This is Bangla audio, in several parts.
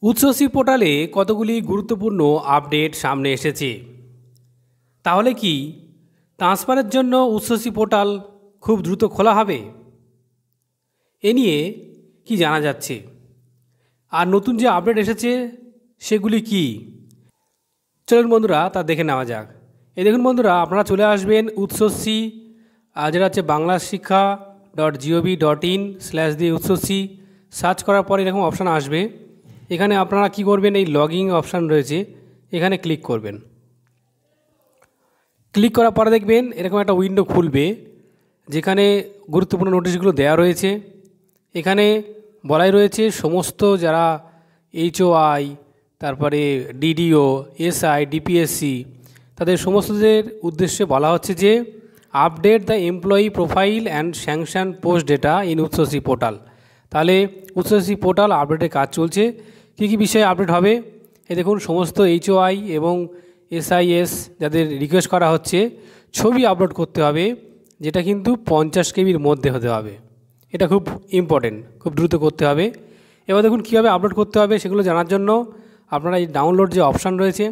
উচ্চশী পোর্টালে কতগুলি গুরুত্বপূর্ণ আপডেট সামনে এসেছে। তাহলে কি ট্রান্সফারের জন্য উচ্চশী পোর্টাল খুব দ্রুত খোলা হবে? এ নিয়ে কি জানা যাচ্ছে, আর নতুন যে আপডেট এসেছে সেগুলি কি? চলুন বন্ধুরা তা দেখে নেওয়া যাক। এই দেখুন বন্ধুরা, আপনারা চলে আসবেন উচ্চশী, যেটা হচ্ছে banglasikha.gov.in/দিয়ে উচ্চশী সার্চ করার পরে এরকম অপশান আসবে। এখানে আপনারা কি করবেন, এই লগইন অপশান রয়েছে, এখানে ক্লিক করবেন। ক্লিক করার পরে দেখবেন এরকম একটা উইন্ডো খুলবে, যেখানে গুরুত্বপূর্ণ নোটিশগুলো দেওয়া রয়েছে। এখানে বলাই রয়েছে সমস্ত যারা HOI, তারপরে DDO, SI, DPSC, তাদের সমস্তদের উদ্দেশ্যে বলা হচ্ছে যে update the employee profile and sanction post data in উচ্চশী পোর্টাল। তাহলে উচ্চশী পোর্টাল আপডেটের কাজ চলছে। কী কী বিষয়ে আপডেট হবে এ দেখুন। সমস্ত HOI এবং SIS যাদের রিকোয়েস্ট করা হচ্ছে ছবি আপলোড করতে হবে, যেটা কিন্তু 50 কেবির মধ্যে হতে হবে। এটা খুব ইম্পর্টেন্ট, খুব দ্রুত করতে হবে। এবার দেখুন কীভাবে আপলোড করতে হবে সেগুলো জানার জন্য আপনারা এই ডাউনলোড যে অপশান রয়েছে,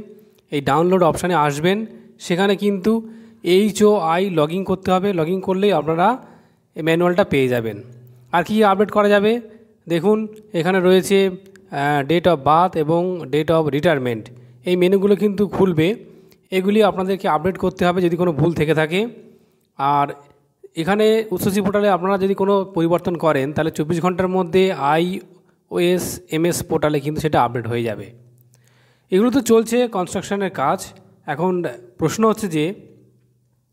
এই ডাউনলোড অপশানে আসবেন। সেখানে কিন্তু HOI লগইন করতে হবে। লগইন করলেই আপনারা এই ম্যানুয়ালটা পেয়ে যাবেন। আর কি আপডেট করা যাবে দেখুন, এখানে রয়েছে ডেট অফ বার্থ এবং ডেট অফ রিটায়ারমেন্ট। এই মেনুগুলো কিন্তু খুলবে, এগুলি আপনাদেরকে আপডেট করতে হবে যদি কোনো ভুল থেকে থাকে। আর এখানে উচ্চশী পোর্টালে আপনারা যদি কোনো পরিবর্তন করেন তাহলে 24 ঘন্টার মধ্যে IOSMS পোর্টালে কিন্তু সেটা আপডেট হয়ে যাবে। এগুলো তো চলছে কনস্ট্রাকশনের কাজ। এখন প্রশ্ন হচ্ছে যে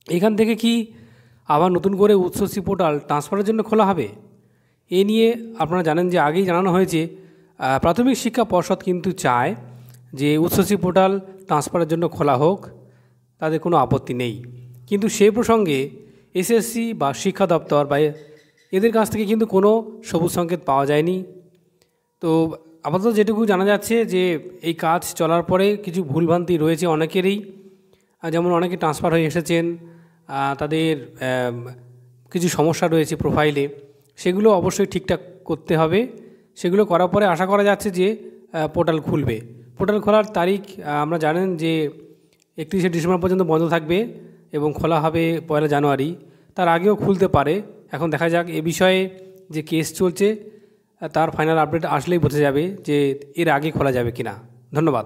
এখান থেকে কি আবার নতুন করে উচ্চশী পোর্টাল ট্রান্সফারের জন্য খোলা হবে? এ নিয়ে আপনারা জানেন যে আগেই জানানো হয়েছে, প্রাথমিক শিক্ষা পর্ষদ কিন্তু চায় যে উচ্চশী পোর্টাল ট্রান্সফারের জন্য খোলা হোক, তাদের কোনো আপত্তি নেই। কিন্তু সেই প্রসঙ্গে SSC বা শিক্ষা দপ্তর বা এদের কাছ থেকে কিন্তু কোনো সবুজ সংকেত পাওয়া যায়নি। তো আপাতত যেটুকু জানা যাচ্ছে যে এই কাজ চলার পরে কিছু ভুলভ্রান্তি রয়েছে অনেকেরই, যেমন অনেকে ট্রান্সফার হয়ে এসেছেন, তাদের কিছু সমস্যা রয়েছে প্রোফাইলে, সেগুলো অবশ্যই ঠিকঠাক করতে হবে। সেগুলো করার পরে আশা করা যাচ্ছে যে পোর্টাল খুলবে। পোর্টাল খোলার তারিখ আমরা জানেন যে 31শে ডিসেম্বর পর্যন্ত বন্ধ থাকবে এবং খোলা হবে 1 জানুয়ারি। তার আগেও খুলতে পারে। এখন দেখা যাক এ বিষয়ে যে কেস চলছে তার ফাইনাল আপডেট আসলেই বোঝা যাবে যে এর আগে খোলা যাবে কিনা। ধন্যবাদ।